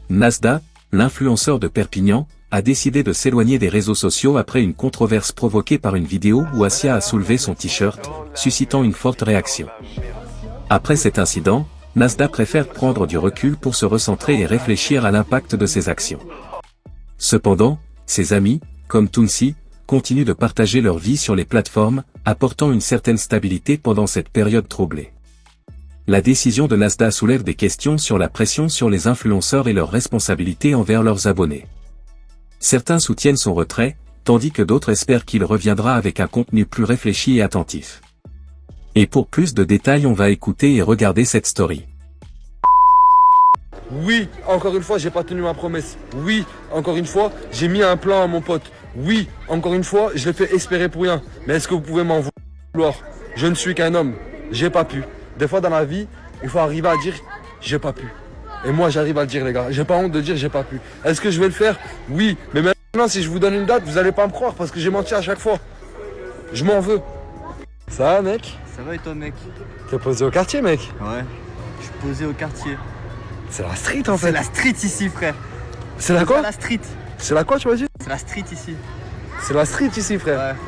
Nasda, l'influenceur de Perpignan, a décidé de s'éloigner des réseaux sociaux après une controverse provoquée par une vidéo où Assia a soulevé son t-shirt, suscitant une forte réaction. Après cet incident, Nasda préfère prendre du recul pour se recentrer et réfléchir à l'impact de ses actions. Cependant, ses amis, comme Tounsi, continuent de partager leur vie sur les plateformes, apportant une certaine stabilité pendant cette période troublée. La décision de Nasda soulève des questions sur la pression sur les influenceurs et leur responsabilité envers leurs abonnés. Certains soutiennent son retrait, tandis que d'autres espèrent qu'il reviendra avec un contenu plus réfléchi et attentif. Et pour plus de détails, on va écouter et regarder cette story. Oui, encore une fois, j'ai pas tenu ma promesse. Oui, encore une fois, j'ai mis un plan à mon pote. Oui, encore une fois, je l'ai fait espérer pour rien. Mais est-ce que vous pouvez m'en vouloir? Je ne suis qu'un homme. J'ai pas pu. Des fois dans la vie, il faut arriver à dire j'ai pas pu. Et moi j'arrive à le dire les gars. J'ai pas honte de dire j'ai pas pu. Est-ce que je vais le faire? Oui. Mais maintenant si je vous donne une date, vous allez pas me croire parce que j'ai menti à chaque fois. Je m'en veux. Ça va mec? Ça va et toi mec? T'es posé au quartier mec? Ouais. Je suis posé au quartier. C'est la street en fait. C'est la street ici frère. C'est la quoi? C'est la street. C'est la quoi tu m'as dit? C'est la street ici. C'est la street ici frère. Ouais.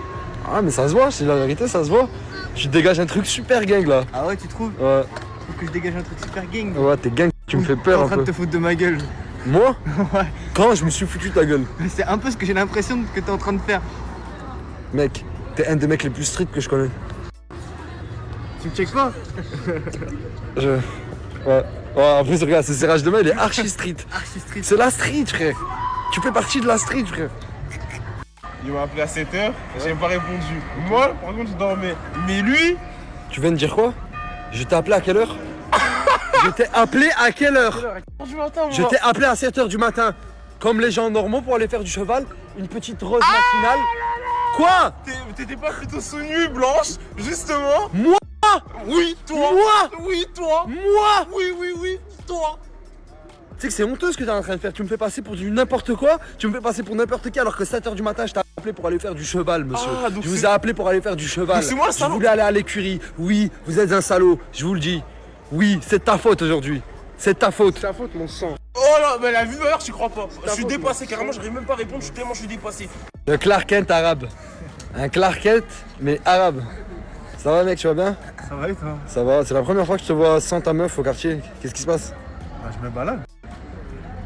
Ah mais ça se voit, c'est la vérité, ça se voit. Tu dégages un truc super gang là. Ah ouais tu trouves? Ouais. Faut que je dégage un truc super gang. Ouais t'es gang, tu me fais T'es peur en un train peu. de te foutre de ma gueule. Moi? Ouais. Quand je me suis foutu de ta gueule? Mais c'est un peu ce que j'ai l'impression que t'es en train de faire. Mec, t'es un des mecs les plus street que je connais. Tu me checkes pas? Ouais. En plus regarde, ce serrage de main il est archi street. Archi street. C'est la street frère. Tu fais partie de la street frère. Il m'a appelé à 7h, j'ai pas répondu. Moi, par contre, je dormais. Mais lui, Tu viens de dire quoi? Je t'ai appelé à quelle heure? Je t'ai appelé à quelle heure? du matin, moi. Je t'ai appelé à 7h du matin. Comme les gens normaux pour aller faire du cheval. Une petite rose matinale. Quoi? T'étais pas plutôt sous nuit blanche, justement? Moi? Oui, toi. Moi? Oui, toi. Moi? Oui, toi. Tu sais que c'est honteux ce que t'es en train de faire. Tu me fais passer pour du n'importe quoi. Tu me fais passer pour n'importe qui alors que 7h du matin je t'ai appelé pour aller faire du cheval monsieur. Ah, donc Je vous c'est- ai appelé pour aller faire du cheval. Donc c'est moi le Je salaud. voulais aller à l'écurie. Oui, vous êtes un salaud, je vous le dis. Oui, c'est ta faute aujourd'hui. C'est ta faute. C'est ta faute mon sang. Oh là, mais la vue d'ailleurs, j'y crois pas. Je suis faute, dépassé, carrément, j'arrive même pas à répondre, tellement je suis dépassé. Le Clark Kent arabe. Un Clark Kent mais arabe. Ça va mec, tu vas bien? Ça va et toi? Ça va, c'est la première fois que je te vois sans ta meuf au quartier. Qu'est-ce qui se passe? Bah je me balade.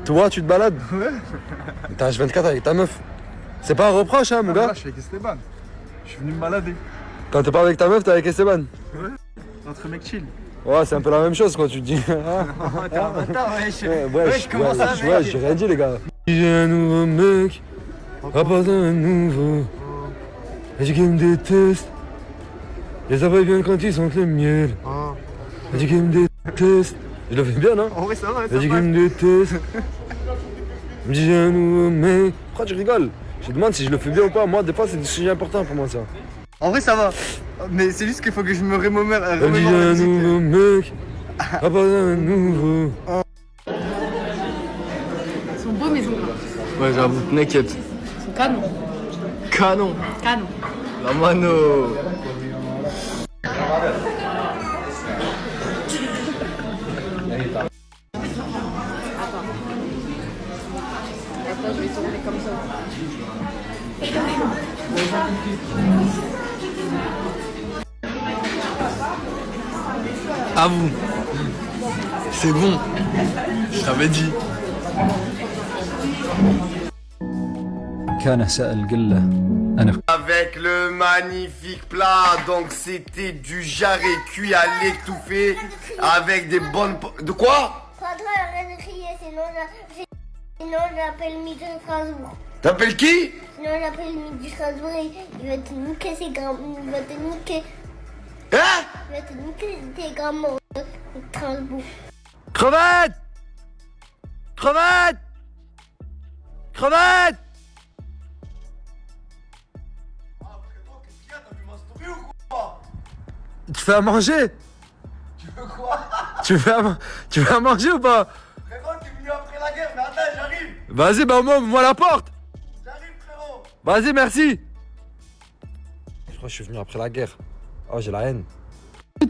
Toi, tu te balades? Ouais. T'as H24 avec ta meuf. C'est pas un reproche hein mon gars? je suis avec Esteban. Je suis venu me balader. Quand t'es pas avec ta meuf, t'es avec Esteban. Entre mecs chill. Ouais, c'est un peu la même chose quoi, tu te dis. Oh t'es un bâtard wesh. Wesh, comment ça mec? ouais, j'ai rien dit les gars. J'ai un nouveau mec, pas un nouveau. Elle dit qu'il me déteste. Les abeilles viennent quand ils sentent le miel. Elle dit qu'il me déteste. Je le fais bien non? En vrai ça va, ça Elle dit qu'il passe. me déteste. Elle me dit j'ai un nouveau mec. Pourquoi tu rigoles? Je te demande si je le fais bien ou pas. Moi des fois c'est des sujets importants pour moi ça. En vrai ça va. Mais c'est juste qu'il faut que je me remémore Elle me dit j'ai la un musique. nouveau mec, pas un nouveau. Ils sont beaux mes ongles. Ouais j'avoue, t'inquiète. Ils sont canons. Canon. Canons. La mano. Attends, je vais tourner comme ça. À vous. C'est bon. Je t'avais dit. كان سأل قله أنا Avec le magnifique plat, donc c'était du jarret cuit à l'étouffée avec des bonnes... De quoi? Faudra arrêter de crier, sinon j'appelle Midi de Strasbourg. T'appelles qui? Sinon j'appelle Midi de Strasbourg et il va te niquer ses grands... Il va te niquer... Hein? Il va te niquer tes grands-mots de Strasbourg. Crevette! Crevette! Crevette! Tu fais à manger? Tu veux quoi? Tu veux à manger ou pas? Frérot, t'es venu après la guerre, mais attends, j'arrive. Vas-y, bah ouvre-moi la porte. J'arrive, frérot. Vas-y, merci. Je crois que je suis venu après la guerre. Oh, j'ai la haine.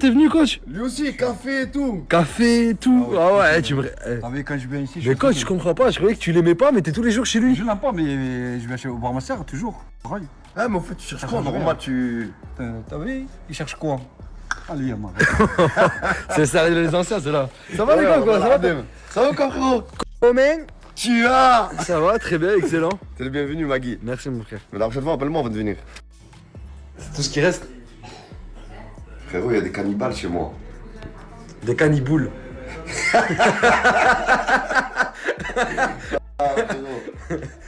t'es venu, coach? Lui aussi, café et tout. Café et tout. Ah ouais, tu me. Ah oui, quand je viens ici, Mais coach, je comprends pas. Je croyais que tu l'aimais pas, mais t'es tous les jours chez lui. Je l'aime pas, mais je viens voir ma soeur toujours. Pareil. Ah, mais en fait, tu cherches quoi? Normalement, tu. T'as vu? Il cherche quoi? Allez, moi. C'est ça, les anciens, c'est là. Ça va les gars, quoi? Ça va? Ça va, encore, frérot? Comment? Tu as. Ça va, très bien, excellent. T'es le bienvenu, Magui. Merci, mon frère. Mais la prochaine fois, appelle-moi avant de venir. C'est tout ce qui reste. Frérot, il y a des cannibales chez moi. Des canniboules. Ah, frérot.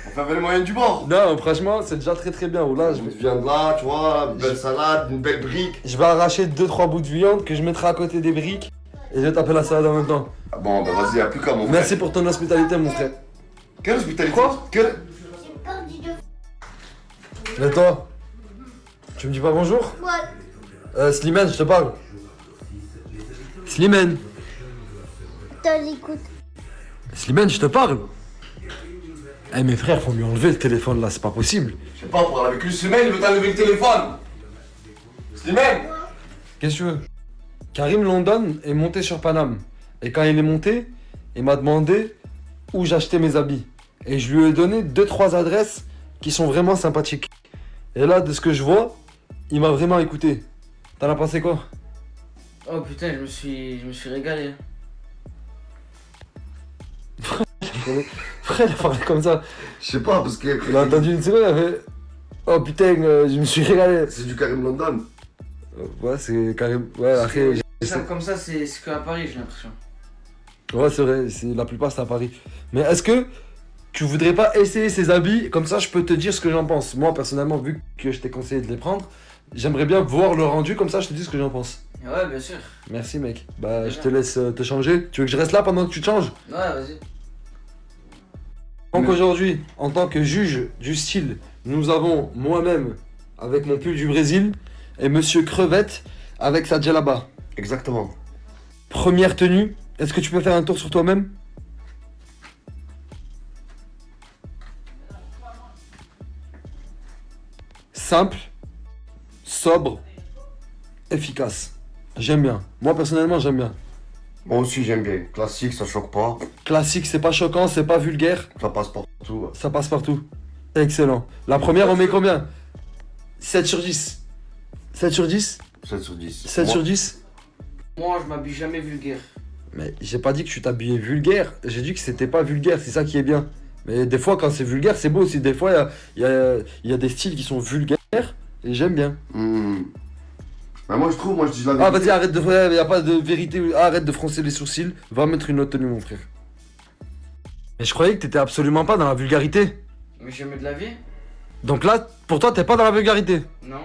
On fait avec les moyens du bord. Non, franchement, c'est déjà très très bien. Oh là, Je viens de là, tu vois, une belle salade, une belle brique. je vais arracher 2-3 bouts de viande que je mettrai à côté des briques et je vais taper la salade en même temps. Ah bon, bah vas-y, y'a plus qu'à mon frère. Merci pour ton hospitalité, mon frère. Quelle hospitalité? Quoi? Quelle... J'ai perdu de Et toi? Tu me dis pas bonjour? moi. Slimane, je te parle. Slimane. T'as l'écoute. Slimane, je te parle. Eh mes frères, faut lui enlever le téléphone là, c'est pas possible. Je sais pas, pour aller avec lui semaine, il veut t'enlever le téléphone. Slimane. Qu'est-ce que tu veux? Karim London est monté sur Paname. Et quand il est monté, il m'a demandé où j'achetais mes habits. Et je lui ai donné 2-3 adresses qui sont vraiment sympathiques. Et là, de ce que je vois, il m'a vraiment écouté. T'en as pensé quoi? Oh putain, je me suis régalé. Frère, il a parlé comme ça. Je sais pas, parce que. Il a entendu une seconde, il a fait oh putain, je me suis régalé. C'est du Karim London. Ouais, c'est Karim. Ouais, après. Ça, comme ça, c'est qu'à Paris, j'ai l'impression. Ouais, c'est vrai, la plupart c'est à Paris. Mais est-ce que tu voudrais pas essayer ces habits? Comme ça, je peux te dire ce que j'en pense. Moi, personnellement, vu que je t'ai conseillé de les prendre, j'aimerais bien voir le rendu, comme ça je te dis ce que j'en pense. Ouais, bien sûr. Merci, mec. Bah, je te laisse te changer. Tu veux que je reste là pendant que tu te changes? Ouais, vas-y. Donc aujourd'hui, en tant que juge du style, nous avons moi-même avec mon pull du Brésil et Monsieur Crevette avec sa djellaba. Exactement. Première tenue, est-ce que tu peux faire un tour sur toi-même? Simple, sobre, efficace. J'aime bien. Moi personnellement, j'aime bien. Moi aussi, j'aime bien. Classique, ça choque pas. Classique, c'est pas choquant, c'est pas vulgaire, Ça passe partout. ça passe partout. Excellent. La première, on met combien? 7 sur 10. 7 sur 10? 7 sur 10. 7 sur 10? Moi, je m'habille jamais vulgaire. Mais j'ai pas dit que tu t'habillais vulgaire, j'ai dit que c'était pas vulgaire, c'est ça qui est bien. Mais des fois, quand c'est vulgaire, c'est beau aussi. Des fois, il y a des styles qui sont vulgaires et j'aime bien. Mais moi, je dis la vérité. Ah, vas-y, arrête de faire, y a pas de vérité, arrête de froncer les sourcils, va mettre une autre tenue, mon frère. Mais je croyais que t'étais absolument pas dans la vulgarité. Mais jamais de la vie? Donc là, pour toi, t'es pas dans la vulgarité. Non.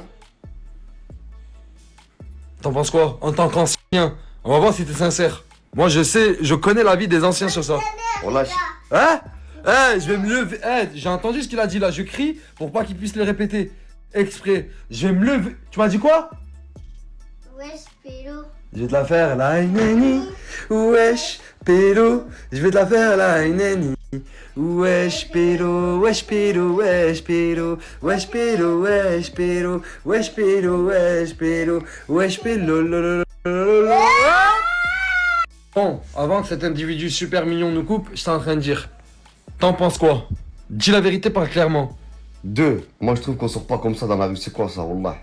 T'en penses quoi? En tant qu'ancien, on va voir si t'es sincère. Moi, je sais, je connais la vie des anciens sur ça. Relâche. Hein? Eh, je vais me lever. Eh, j'ai entendu ce qu'il a dit là. Je crie pour pas qu'il puisse le répéter. Exprès. Je vais me lever. Tu m'as dit quoi? Wesh, pélo. Je vais te la faire la neni. Wesh, pélo. Je vais te la faire la neni. Wesh, pélo. Wesh, pélo. Wesh, pélo. Wesh, pélo. Wesh, pélo. Wesh, pélo. Wesh, pélo. Wesh, pélo. Bon, avant que cet individu super mignon nous coupe, j'étais en train de dire. T'en penses quoi? Dis la vérité, parle clairement. 2. Moi, je trouve qu'on sort pas comme ça dans la rue. C'est quoi ça, Wallah?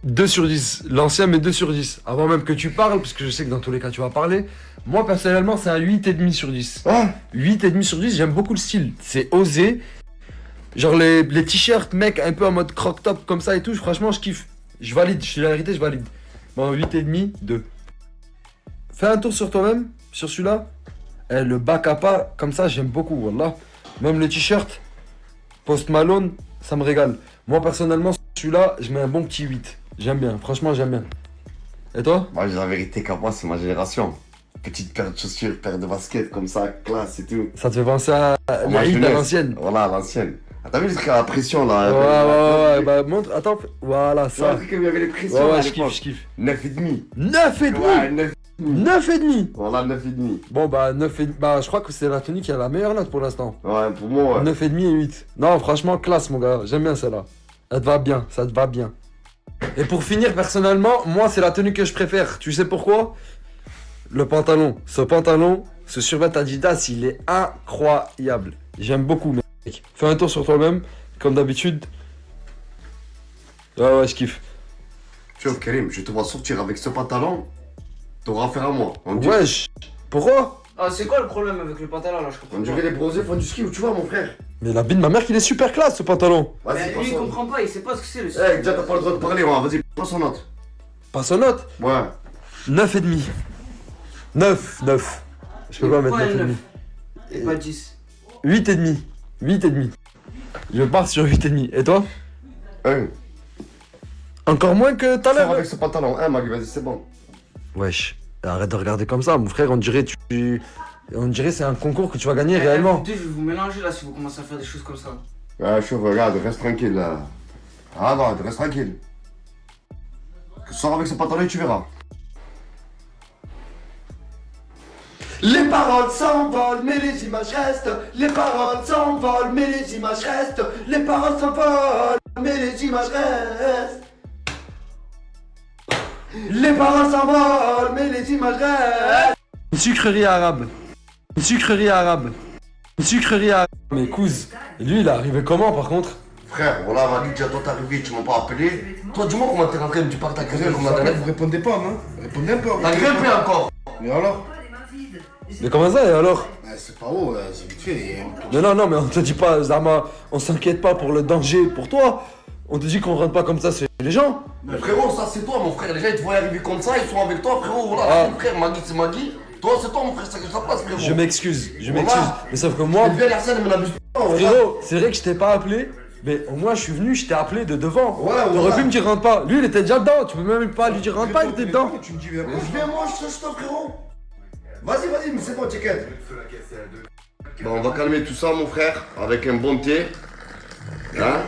2 sur 10. L'ancien met 2 sur 10. Avant même que tu parles, parce que je sais que dans tous les cas tu vas parler. Moi personnellement c'est un 8,5 sur 10. Hein? 8,5 sur 10, j'aime beaucoup le style. C'est osé. Genre les t-shirts, mec, un peu en mode croc top comme ça et tout, franchement je kiffe. Je valide, je te dis la vérité, je valide. Bon, 8,5, 2. Fais un tour sur toi-même, sur celui-là. Eh, le bac à pas, comme ça j'aime beaucoup, wallah. Même le t-shirt, Post Malone, ça me régale. Moi personnellement, celui-là, je mets un bon petit 8. J'aime bien, franchement j'aime bien. Et toi? Moi, j'ai la vérité qu'à moi, c'est ma génération. Petite paire de chaussures, paire de baskets, comme ça, classe et tout. Ça te fait penser à Moi, la je hit à laisse. l'ancienne. Voilà, à l'ancienne. Ah, t'as vu le truc à la pression là? Ouais, bah montre, attends, voilà Ça, le ça. truc où il y avait les pressions. Ouais, à ouais, je l'époque. kiffe, je kiffe. 9,5. 9,5! Ouais, 9. 9,5! Voilà, 9,5. Bon bah 9,5, bah je crois que c'est la tenue qui a la meilleure là pour l'instant. Ouais, pour moi, ouais. 9,5 et 8. Non, franchement, classe mon gars, j'aime bien celle-là. Elle te va bien, ça te va bien. Et pour finir, personnellement, moi, c'est la tenue que je préfère. Tu sais pourquoi? Le pantalon. Ce survêt Adidas, il est incroyable. J'aime beaucoup, mec. Fais un tour sur toi-même, comme d'habitude. Ouais, je kiffe. Tu vois, Karim, je te vois sortir avec ce pantalon. T'auras affaire à moi. Wesh, pourquoi? Ah, c'est quoi le problème avec le pantalon là? Je comprends On pas. dirait les bronzés font du ski où tu vas, mon frère. Mais l'habit de ma mère, il est super classe, ce pantalon. Vas-y, Mais lui, il comprend pas, il sait pas ce que c'est le Eh, déjà, t'as pas le droit de parler, ouais. Vas-y, prends son note. Pas son note. Ouais. 9,5. 9. Je peux pas mettre 9,5. Et pas 10. 8,5. Je pars sur 8,5. Et toi? Hein. Encore moins que tout à Sors l'heure. avec ce pantalon. Hein, Magui, vas-y, c'est bon. Wesh, arrête de regarder comme ça, mon frère, on dirait c'est un concours que tu vas gagner réellement. Écoutez, je vais vous mélanger là si vous commencez à faire des choses comme ça. Ouais, chauffe, regarde, reste tranquille, là. Ah non, reste tranquille. Sors avec ce pantalon et tu verras. Les paroles s'envolent, mais les images restent. Les paroles s'envolent, mais les images restent. Les paroles s'envolent, mais les images restent. Les paroles s'envolent, mais les images restent. Une sucrerie arabe. Mais Kouz, lui il est arrivé comment par contre? Frère, voilà, Magui, déjà toi t'es arrivé, tu m'as pas appelé. Toi, dis-moi comment t'es rentré, me dis pas que t'as grimpé comme la dernière. Vous répondez pas, non? Répondez un peu. T'as grimpé encore. Et alors? Mais comment ça et alors? C'est pas haut, c'est vite fait. Non, mais on te dit pas, Zama, on s'inquiète pas pour le danger pour toi. On te dit qu'on rentre pas comme ça, c'est les gens. Mais frérot, ça c'est toi, mon frère. Les gens ils te voient arriver comme ça, ils sont avec toi, frérot. Voilà, mon frère, Magui c'est Magui. Toi c'est toi, mon frère, c'est que ça passe, frérot. Je m'excuse. Voilà. Mais sauf que moi, Viens Arsène, mais n'abuse pas. frérot, c'est vrai que je t'ai pas appelé. Mais au moins je suis venu, je t'ai appelé de devant. Ouais, T'aurais pu me dire rentre pas. Lui il était déjà dedans, tu peux même pas lui dire rentre pas, il était dedans. Tu me dis, viens. Viens, moi, je te toi, frérot. Vas-y, mais c'est bon, t'inquiète. Bon, on va calmer tout ça, mon frère, avec un bon thé. Hein?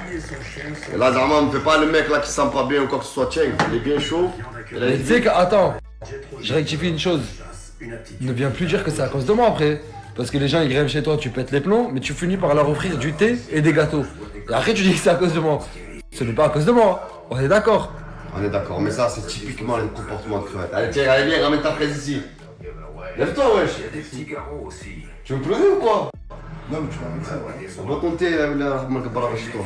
Et là, Zama, me fais pas le mec là qui sent pas bien ou quoi que ce soit. Tiens, il est bien chaud. Mais tu sais que, attends, je rectifie une chose. Ne viens plus dire que c'est à cause de moi après. Parce que les gens ils grimpent chez toi, tu pètes les plombs, mais tu finis par leur offrir du thé et des gâteaux. Et après tu dis que c'est à cause de moi. Ce n'est pas à cause de moi, on est d'accord. On est d'accord, mais ça, c'est typiquement le comportement de crevette. Allez, tiens, allez, viens, ramène ta fraise ici. Lève-toi, wesh. Tu veux pleurer ou quoi? Non, mais tu vas mettre ça, ouais. On va compter la marque chez toi.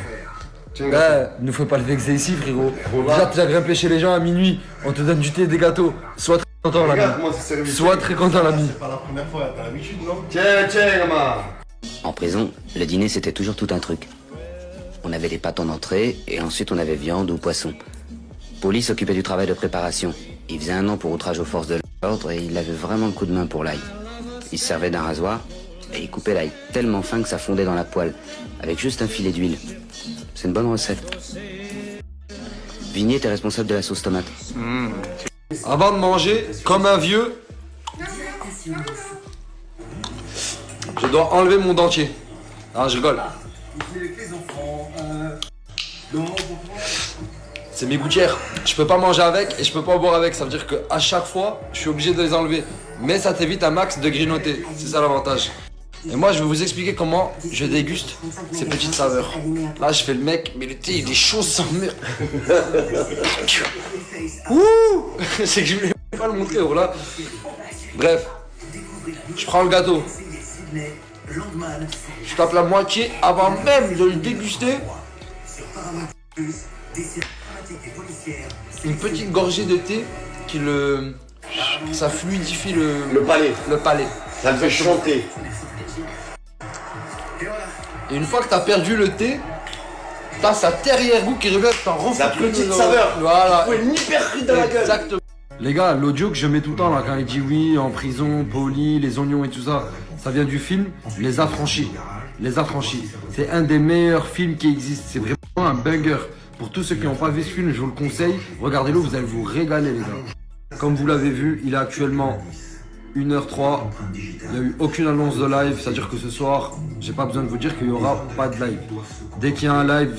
Tiens, Ne faut pas le vexer ici, frérot. Déjà, tu as grimpé chez les gens à minuit, on te donne du thé et des gâteaux. Sois très content, l'ami. regarde comment c'est servi. Sois très content, l'ami. C'est pas la première fois, t'as l'habitude, non? Tiens, gamin. En prison, le dîner c'était toujours tout un truc. On avait des pâtes en entrée et ensuite on avait viande ou poisson. Poli s'occupait du travail de préparation. Il faisait 1 an pour outrage aux forces de l'ordre et il avait vraiment le coup de main pour l'ail. Il se servait d'un rasoir et il coupait l'ail tellement fin que ça fondait dans la poêle, avec juste un filet d'huile. C'est une bonne recette. Vigny était responsable de la sauce tomate. Avant de manger, comme un vieux, je dois enlever mon dentier. Ah, je rigole. C'est mes gouttières. Je peux pas manger avec et je peux pas boire avec. Ça veut dire qu'à chaque fois, je suis obligé de les enlever. Mais ça t'évite un max de grignoter. C'est ça l'avantage. Et moi, je vais vous expliquer comment je déguste ces petites saveurs. Là, je fais le mec, mais le thé, il est chaud sans merde. Ouh. C'est que je voulais pas le montrer, voilà. Bref, je prends le gâteau. Je tape la moitié avant même de le déguster. Une petite gorgée de thé qui ça fluidifie Le palais. le palais. Ça me fait chanter. Et une fois que t'as perdu le thé, t'as sa arrière-goût qui revient, t'en refous. La petite saveur. Voilà. Faut une hyper rue dans la gueule. Exactement. Les gars, l'audio que je mets tout le temps là, quand il dit oui, en prison, Poli, les oignons et tout ça, ça vient du film Les Affranchis. Les Affranchis. C'est un des meilleurs films qui existent. C'est vraiment un banger. Pour tous ceux qui n'ont pas vu ce film, je vous le conseille. Regardez-le, vous allez vous régaler, les gars. Comme vous l'avez vu, il est actuellement 1h03. Il n'y a eu aucune annonce de live. C'est-à-dire que ce soir, j'ai pas besoin de vous dire qu'il n'y aura pas de live. Dès qu'il y a un live,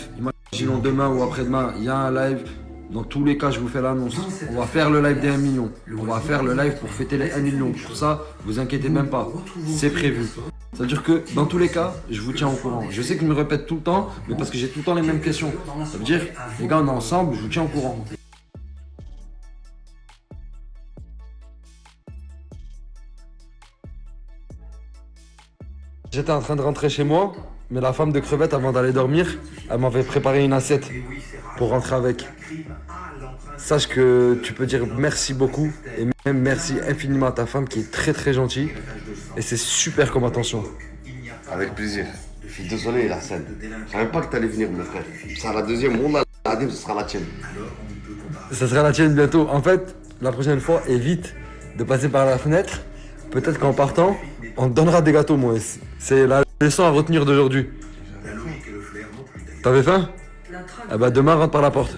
imaginons demain ou après-demain, il y a un live. Dans tous les cas, je vous fais l'annonce. On va faire le live des 1 million. On va faire le live pour fêter les 1 million. Pour ça, vous inquiétez même pas. C'est prévu. C'est-à-dire que dans tous les cas, je vous tiens au courant. Je sais que je me répète tout le temps, mais parce que j'ai tout le temps les mêmes questions. Ça veut dire, les gars, on est ensemble, je vous tiens au courant. J'étais en train de rentrer chez moi, mais la femme de crevette, avant d'aller dormir, elle m'avait préparé une assiette pour rentrer avec. Sache que tu peux dire merci beaucoup et même merci infiniment à ta femme qui est très très gentille. Et c'est super comme attention. Avec plaisir. Je suis désolé, la scène. Je savais pas que t'allais venir, mon frère. Ça, la deuxième, mon ce sera la tienne. Ça sera la tienne bientôt. En fait, la prochaine fois, évite de passer par la fenêtre. Peut-être qu'en partant, on te donnera des gâteaux, moi. C'est la leçon à retenir d'aujourd'hui. T'avais faim? Eh ben demain, rentre par la porte.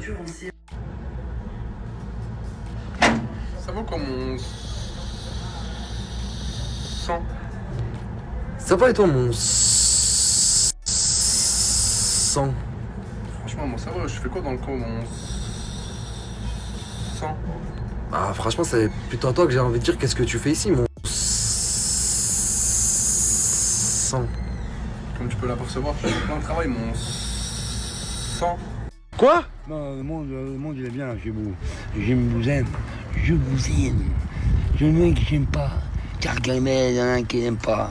Ça vaut comme on sent. Ça va et toi, mon sang? Franchement, moi ça va, je fais quoi dans le corps, mon sang? Ah, franchement, c'est plutôt à toi que j'ai envie de dire qu'est-ce que tu fais ici, mon sang. Comme tu peux l'apercevoir, je fais plein de travail, mon sang. Quoi? Non, le monde il est bien chez vous. Je vous aime. Je vous aime. Je n'ai qui j'aime pas. Car il y en a un qui n'aime pas.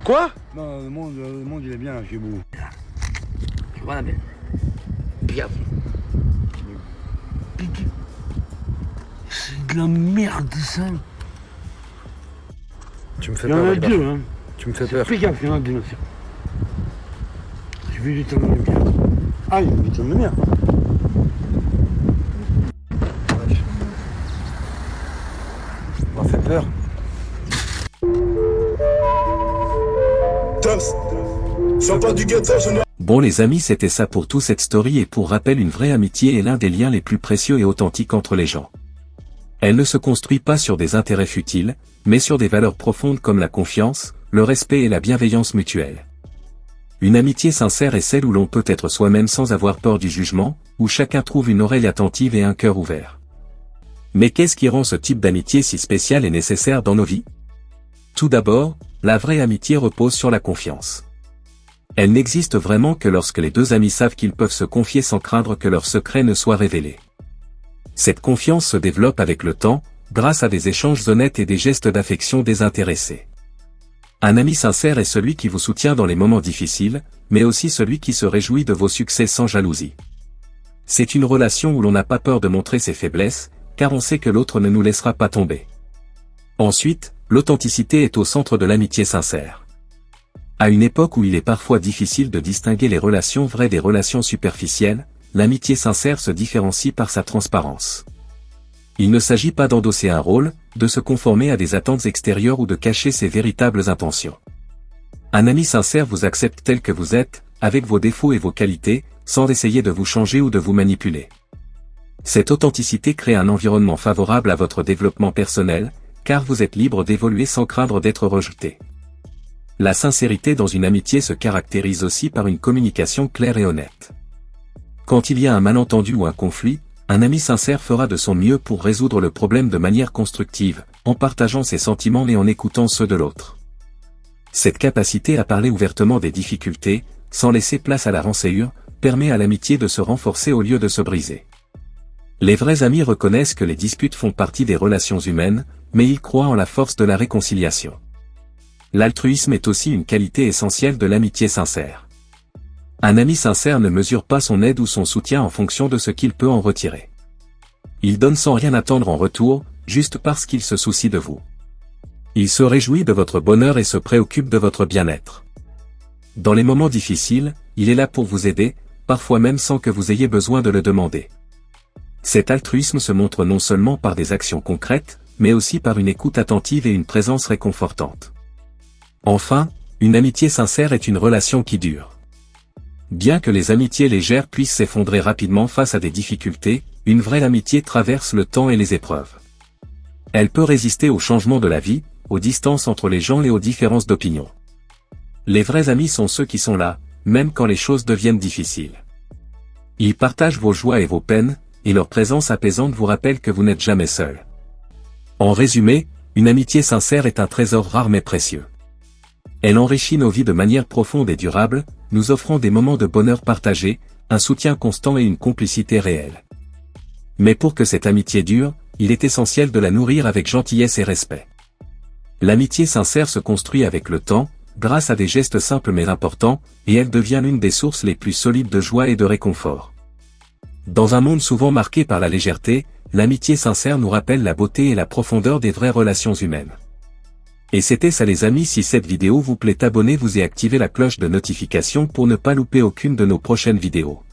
Quoi? Non, le monde il est bien chez vous. Tu vois la belle. Bien. C'est de la merde ça. Tu me fais Il y en peur, a Alba. deux, hein. Tu me fais peur. Fais gaffe, il y en a deux aussi. Je vais lui tourner le mien. Ah, il me tourne le mien. Ça m'a fait peur. Bon les amis, c'était ça pour tout cette story, et pour rappel, une vraie amitié est l'un des liens les plus précieux et authentiques entre les gens. Elle ne se construit pas sur des intérêts futiles, mais sur des valeurs profondes comme la confiance, le respect et la bienveillance mutuelle. Une amitié sincère est celle où l'on peut être soi-même sans avoir peur du jugement, où chacun trouve une oreille attentive et un cœur ouvert. Mais qu'est-ce qui rend ce type d'amitié si spécial et nécessaire dans nos vies? Tout d'abord, la vraie amitié repose sur la confiance. Elle n'existe vraiment que lorsque les deux amis savent qu'ils peuvent se confier sans craindre que leurs secrets ne soient révélés. Cette confiance se développe avec le temps, grâce à des échanges honnêtes et des gestes d'affection désintéressés. Un ami sincère est celui qui vous soutient dans les moments difficiles, mais aussi celui qui se réjouit de vos succès sans jalousie. C'est une relation où l'on n'a pas peur de montrer ses faiblesses, car on sait que l'autre ne nous laissera pas tomber. Ensuite, l'authenticité est au centre de l'amitié sincère. À une époque où il est parfois difficile de distinguer les relations vraies des relations superficielles, l'amitié sincère se différencie par sa transparence. Il ne s'agit pas d'endosser un rôle, de se conformer à des attentes extérieures ou de cacher ses véritables intentions. Un ami sincère vous accepte tel que vous êtes, avec vos défauts et vos qualités, sans essayer de vous changer ou de vous manipuler. Cette authenticité crée un environnement favorable à votre développement personnel, car vous êtes libre d'évoluer sans craindre d'être rejeté. La sincérité dans une amitié se caractérise aussi par une communication claire et honnête. Quand il y a un malentendu ou un conflit, un ami sincère fera de son mieux pour résoudre le problème de manière constructive, en partageant ses sentiments et en écoutant ceux de l'autre. Cette capacité à parler ouvertement des difficultés, sans laisser place à la rancœur, permet à l'amitié de se renforcer au lieu de se briser. Les vrais amis reconnaissent que les disputes font partie des relations humaines, mais ils croient en la force de la réconciliation. L'altruisme est aussi une qualité essentielle de l'amitié sincère. Un ami sincère ne mesure pas son aide ou son soutien en fonction de ce qu'il peut en retirer. Il donne sans rien attendre en retour, juste parce qu'il se soucie de vous. Il se réjouit de votre bonheur et se préoccupe de votre bien-être. Dans les moments difficiles, il est là pour vous aider, parfois même sans que vous ayez besoin de le demander. Cet altruisme se montre non seulement par des actions concrètes, mais aussi par une écoute attentive et une présence réconfortante. Enfin, une amitié sincère est une relation qui dure. Bien que les amitiés légères puissent s'effondrer rapidement face à des difficultés, une vraie amitié traverse le temps et les épreuves. Elle peut résister aux changements de la vie, aux distances entre les gens et aux différences d'opinion. Les vrais amis sont ceux qui sont là, même quand les choses deviennent difficiles. Ils partagent vos joies et vos peines, et leur présence apaisante vous rappelle que vous n'êtes jamais seul. En résumé, une amitié sincère est un trésor rare mais précieux. Elle enrichit nos vies de manière profonde et durable, nous offrant des moments de bonheur partagés, un soutien constant et une complicité réelle. Mais pour que cette amitié dure, il est essentiel de la nourrir avec gentillesse et respect. L'amitié sincère se construit avec le temps, grâce à des gestes simples mais importants, et elle devient l'une des sources les plus solides de joie et de réconfort. Dans un monde souvent marqué par la légèreté, l'amitié sincère nous rappelle la beauté et la profondeur des vraies relations humaines. Et c'était ça les amis, si cette vidéo vous plaît, abonnez-vous et activez la cloche de notification pour ne pas louper aucune de nos prochaines vidéos.